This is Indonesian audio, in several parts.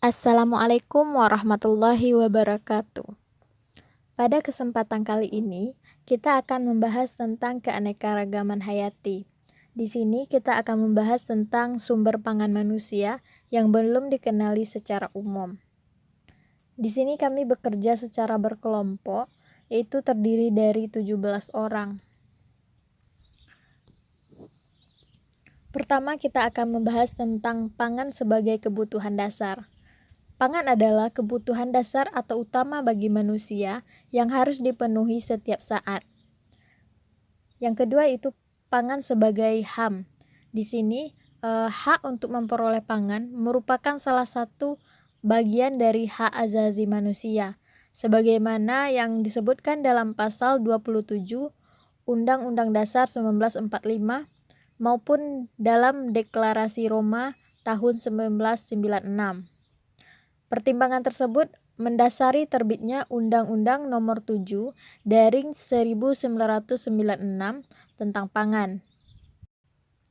Assalamualaikum warahmatullahi wabarakatuh. Pada kesempatan kali ini, kita akan membahas tentang keanekaragaman hayati. Di sini kita akan membahas tentang sumber pangan manusia yang belum dikenali secara umum. Di sini kami bekerja secara berkelompok, yaitu terdiri dari 17 orang. Pertama, kita akan membahas tentang pangan sebagai kebutuhan dasar. Pangan adalah kebutuhan dasar atau utama bagi manusia yang harus dipenuhi setiap saat. Yang kedua itu pangan sebagai HAM. Di sini hak untuk memperoleh pangan merupakan salah satu bagian dari hak asasi manusia, sebagaimana yang disebutkan dalam pasal 27 Undang-Undang Dasar 1945 maupun dalam Deklarasi Roma tahun 1996. Pertimbangan tersebut mendasari terbitnya Undang-Undang Nomor 7/1996 tentang pangan.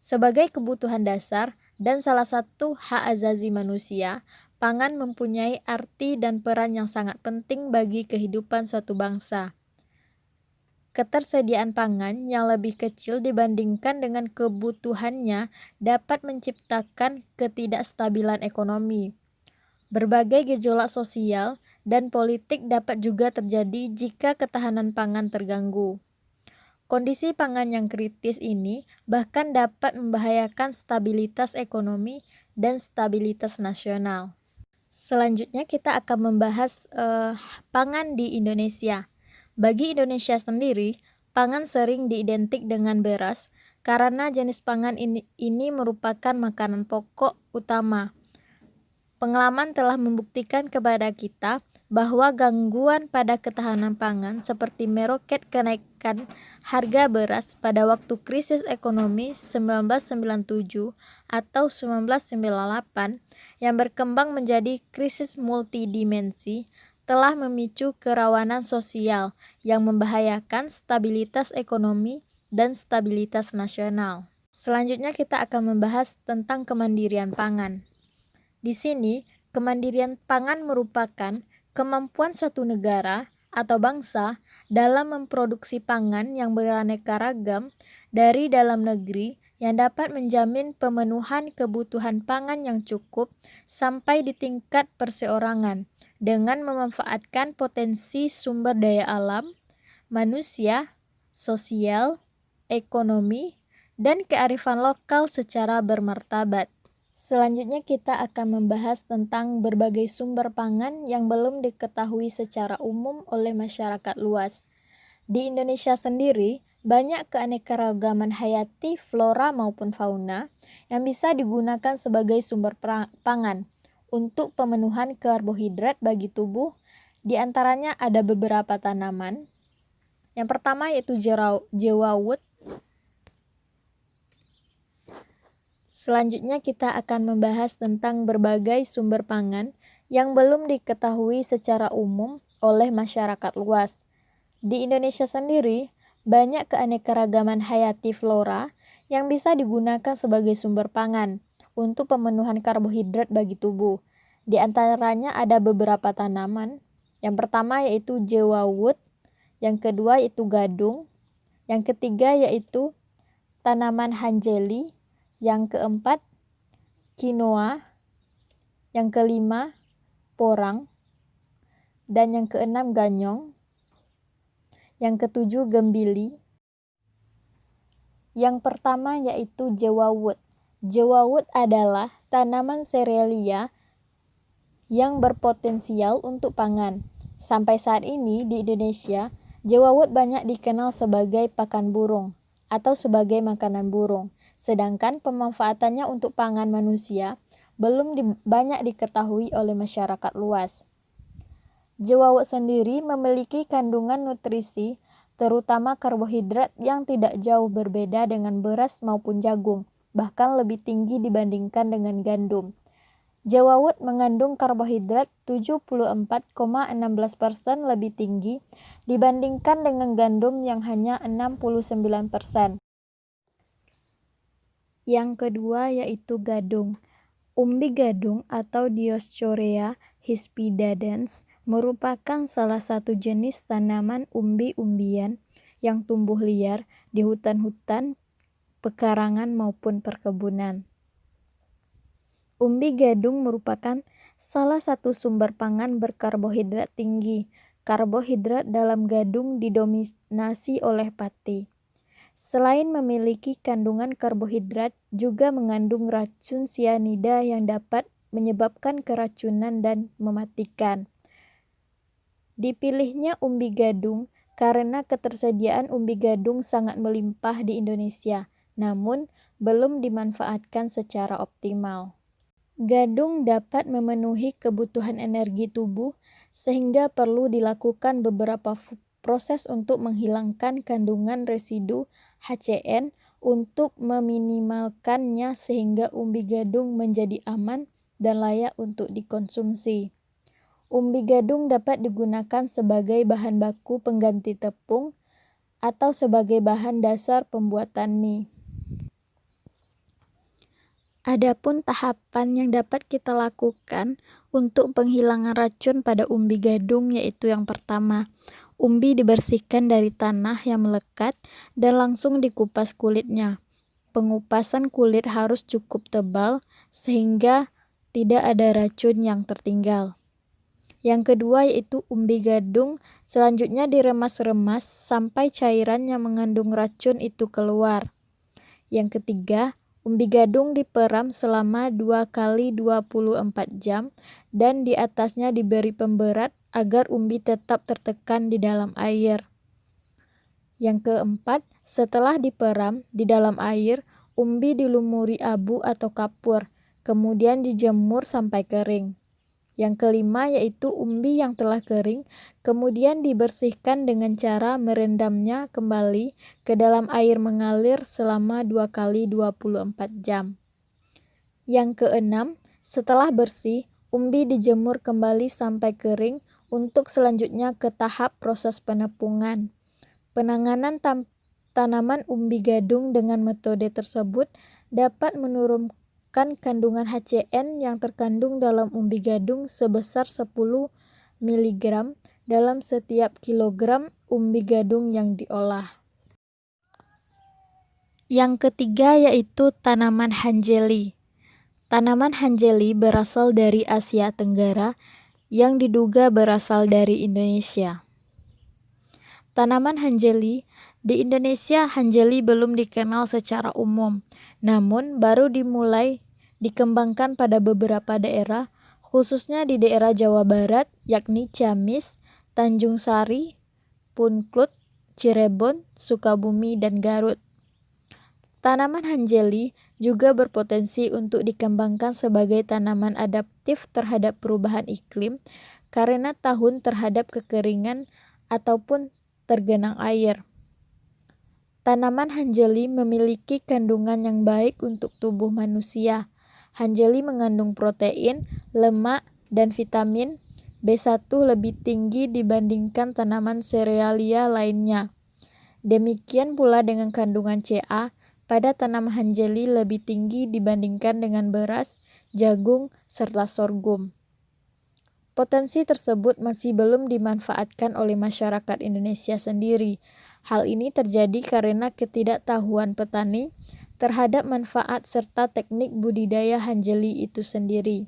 Sebagai kebutuhan dasar dan salah satu hak asasi manusia, pangan mempunyai arti dan peran yang sangat penting bagi kehidupan suatu bangsa. Ketersediaan pangan yang lebih kecil dibandingkan dengan kebutuhannya dapat menciptakan ketidakstabilan ekonomi. Berbagai gejolak sosial dan politik dapat juga terjadi jika ketahanan pangan terganggu. Kondisi pangan yang kritis ini bahkan dapat membahayakan stabilitas ekonomi dan stabilitas nasional. Selanjutnya kita akan membahas pangan di Indonesia. Bagi Indonesia sendiri, pangan sering diidentik dengan beras karena jenis pangan ini merupakan makanan pokok utama. Pengalaman telah membuktikan kepada kita bahwa gangguan pada ketahanan pangan seperti meroket kenaikan harga beras pada waktu krisis ekonomi 1997 atau 1998 yang berkembang menjadi krisis multidimensi telah memicu kerawanan sosial yang membahayakan stabilitas ekonomi dan stabilitas nasional. Selanjutnya kita akan membahas tentang kemandirian pangan. Di sini, kemandirian pangan merupakan kemampuan suatu negara atau bangsa dalam memproduksi pangan yang beraneka ragam dari dalam negeri yang dapat menjamin pemenuhan kebutuhan pangan yang cukup sampai di tingkat perseorangan dengan memanfaatkan potensi sumber daya alam, manusia, sosial, ekonomi, dan kearifan lokal secara bermartabat. Selanjutnya kita akan membahas tentang berbagai sumber pangan yang belum diketahui secara umum oleh masyarakat luas. Di Indonesia sendiri, banyak keanekaragaman hayati flora maupun fauna yang bisa digunakan sebagai sumber pangan untuk pemenuhan karbohidrat bagi tubuh. Di antaranya ada beberapa tanaman. Yang pertama yaitu jewawut. Selanjutnya kita akan membahas tentang berbagai sumber pangan yang belum diketahui secara umum oleh masyarakat luas. Di Indonesia sendiri, banyak keanekaragaman hayati flora yang bisa digunakan sebagai sumber pangan untuk pemenuhan karbohidrat bagi tubuh. Di antaranya ada beberapa tanaman. Yang pertama yaitu jewawut, yang kedua yaitu gadung, yang ketiga yaitu tanaman hanjeli, yang keempat quinoa, yang kelima porang, dan yang keenam ganyong, yang ketujuh gembili. Yang pertama yaitu jewawut. Jewawut adalah tanaman serealia yang berpotensial untuk pangan. Sampai saat ini di Indonesia, jewawut banyak dikenal sebagai pakan burung atau sebagai makanan burung. Sedangkan pemanfaatannya untuk pangan manusia belum banyak diketahui oleh masyarakat luas. Jewawut sendiri memiliki kandungan nutrisi, terutama karbohidrat yang tidak jauh berbeda dengan beras maupun jagung, bahkan lebih tinggi dibandingkan dengan gandum. Jewawut mengandung karbohidrat 74,16% lebih tinggi dibandingkan dengan gandum yang hanya 69%. Yang kedua yaitu gadung. Umbi gadung atau Diosphorea hispidadans merupakan salah satu jenis tanaman umbi-umbian yang tumbuh liar di hutan-hutan, pekarangan maupun perkebunan. Umbi gadung merupakan salah satu sumber pangan berkarbohidrat tinggi. Karbohidrat dalam gadung didominasi oleh pati. Selain memiliki kandungan karbohidrat, juga mengandung racun sianida yang dapat menyebabkan keracunan dan mematikan. Dipilihnya umbi gadung karena ketersediaan umbi gadung sangat melimpah di Indonesia, namun belum dimanfaatkan secara optimal. Gadung dapat memenuhi kebutuhan energi tubuh, sehingga perlu dilakukan beberapa proses untuk menghilangkan kandungan residu HCN untuk meminimalkannya sehingga umbi gadung menjadi aman dan layak untuk dikonsumsi. Umbi gadung dapat digunakan sebagai bahan baku pengganti tepung atau sebagai bahan dasar pembuatan mie. Adapun tahapan yang dapat kita lakukan untuk penghilangan racun pada umbi gadung yaitu yang pertama, umbi dibersihkan dari tanah yang melekat dan langsung dikupas kulitnya. Pengupasan kulit harus cukup tebal sehingga tidak ada racun yang tertinggal. Yang kedua yaitu umbi gadung selanjutnya diremas-remas sampai cairan yang mengandung racun itu keluar. Yang ketiga, umbi gadung diperam selama 2 kali 24 jam dan di atasnya diberi pemberat agar umbi tetap tertekan di dalam air. Yang keempat, setelah diperam di dalam air, umbi dilumuri abu atau kapur, kemudian dijemur sampai kering. Yang kelima yaitu umbi yang telah kering, kemudian dibersihkan dengan cara merendamnya kembali ke dalam air mengalir selama 2 kali 24 jam. Yang keenam, setelah bersih, umbi dijemur kembali sampai kering untuk selanjutnya ke tahap proses penepungan. Penanganan tanaman umbi gadung dengan metode tersebut dapat menurunkan kandungan HCN yang terkandung dalam umbi gadung sebesar 10 mg dalam setiap kilogram umbi gadung yang diolah. Yang ketiga yaitu tanaman hanjeli. Tanaman hanjeli berasal dari Asia Tenggara yang diduga berasal dari Indonesia. Tanaman hanjeli di Indonesia, hanjeli belum dikenal secara umum, namun baru dimulai dikembangkan pada beberapa daerah, khususnya di daerah Jawa Barat, yakni Ciamis, Tanjung Sari, Punclut, Cirebon, Sukabumi, dan Garut. Tanaman hanjeli juga berpotensi untuk dikembangkan sebagai tanaman adaptif terhadap perubahan iklim karena tahan terhadap kekeringan ataupun tergenang air. Tanaman hanjeli memiliki kandungan yang baik untuk tubuh manusia. Hanjeli mengandung protein, lemak, dan vitamin B1 lebih tinggi dibandingkan tanaman serealia lainnya. Demikian pula dengan kandungan Ca pada tanaman hanjeli lebih tinggi dibandingkan dengan beras, jagung, serta sorghum. Potensi tersebut masih belum dimanfaatkan oleh masyarakat Indonesia sendiri. Hal ini terjadi karena ketidaktahuan petani terhadap manfaat serta teknik budidaya hanjeli itu sendiri.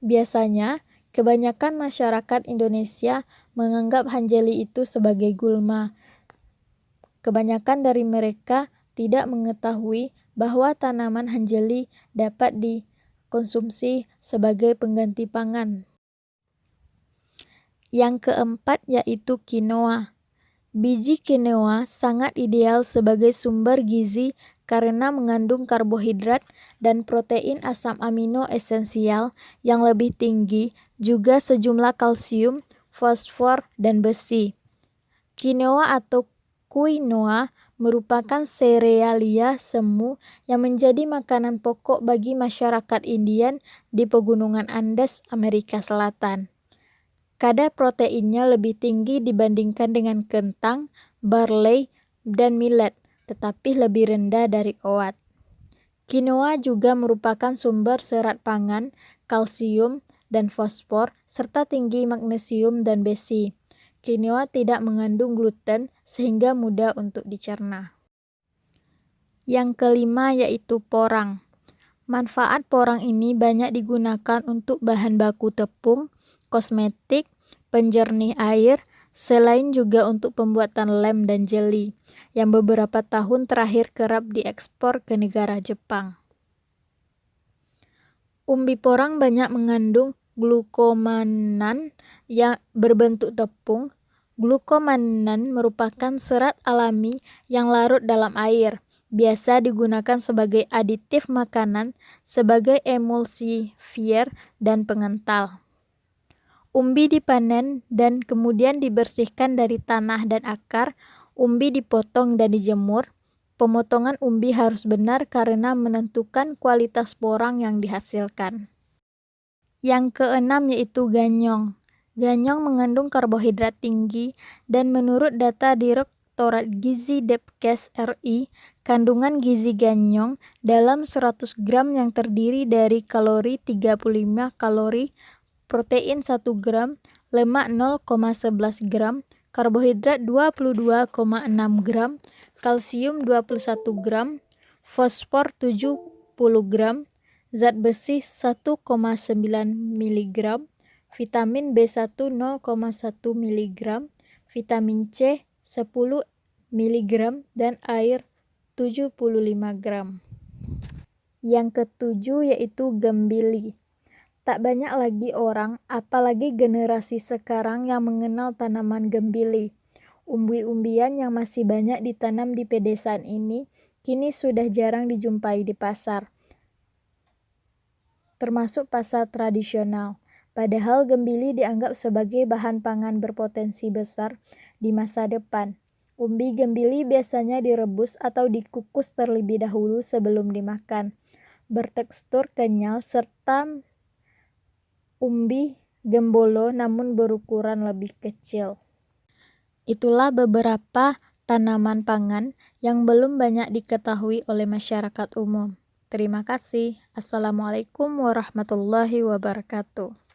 Biasanya, kebanyakan masyarakat Indonesia menganggap hanjeli itu sebagai gulma. Kebanyakan dari mereka tidak mengetahui bahwa tanaman hanjeli dapat dikonsumsi sebagai pengganti pangan. Yang keempat yaitu quinoa. Biji quinoa sangat ideal sebagai sumber gizi karena mengandung karbohidrat dan protein asam amino esensial yang lebih tinggi, juga sejumlah kalsium, fosfor, dan besi. Quinoa atau quinoa merupakan serealia semu yang menjadi makanan pokok bagi masyarakat Indian di pegunungan Andes, Amerika Selatan. Kadar proteinnya lebih tinggi dibandingkan dengan kentang, barley, dan millet, tetapi lebih rendah dari oat. Quinoa juga merupakan sumber serat pangan, kalsium, dan fosfor, serta tinggi magnesium dan besi. Quinoa tidak mengandung gluten sehingga mudah untuk dicerna. Yang kelima yaitu porang. Manfaat porang ini banyak digunakan untuk bahan baku tepung, kosmetik, penjernih air, selain juga untuk pembuatan lem dan jeli, yang beberapa tahun terakhir kerap diekspor ke negara Jepang. Umbi porang banyak mengandung glukomanan yang berbentuk tepung. Glukomanan merupakan serat alami yang larut dalam air. Biasa digunakan sebagai aditif makanan, sebagai emulsifier, dan pengental. Umbi dipanen dan kemudian dibersihkan dari tanah dan akar. Umbi dipotong dan dijemur. Pemotongan umbi harus benar karena menentukan kualitas porang yang dihasilkan. Yang keenam yaitu ganyong. Ganyong mengandung karbohidrat tinggi dan menurut data Direktorat Gizi Depkes RI, kandungan gizi ganyong dalam 100 gram yang terdiri dari kalori 35 kalori, protein 1 gram, lemak 0,11 gram, karbohidrat 22,6 gram, kalsium 21 gram, fosfor 70 gram, zat besi 1,9 mg, vitamin B1 0,1 mg, vitamin C 10 mg, dan air 75 gram. Yang ketujuh yaitu gembili. Tak banyak lagi orang, apalagi generasi sekarang yang mengenal tanaman gembili. Umbi-umbian yang masih banyak ditanam di pedesaan ini kini sudah jarang dijumpai di pasar, termasuk pasar tradisional. Padahal gembili dianggap sebagai bahan pangan berpotensi besar di masa depan. Umbi gembili biasanya direbus atau dikukus terlebih dahulu sebelum dimakan. Bertekstur kenyal serta umbi gembolo namun berukuran lebih kecil. Itulah beberapa tanaman pangan yang belum banyak diketahui oleh masyarakat umum. Terima kasih. Assalamualaikum warahmatullahi wabarakatuh.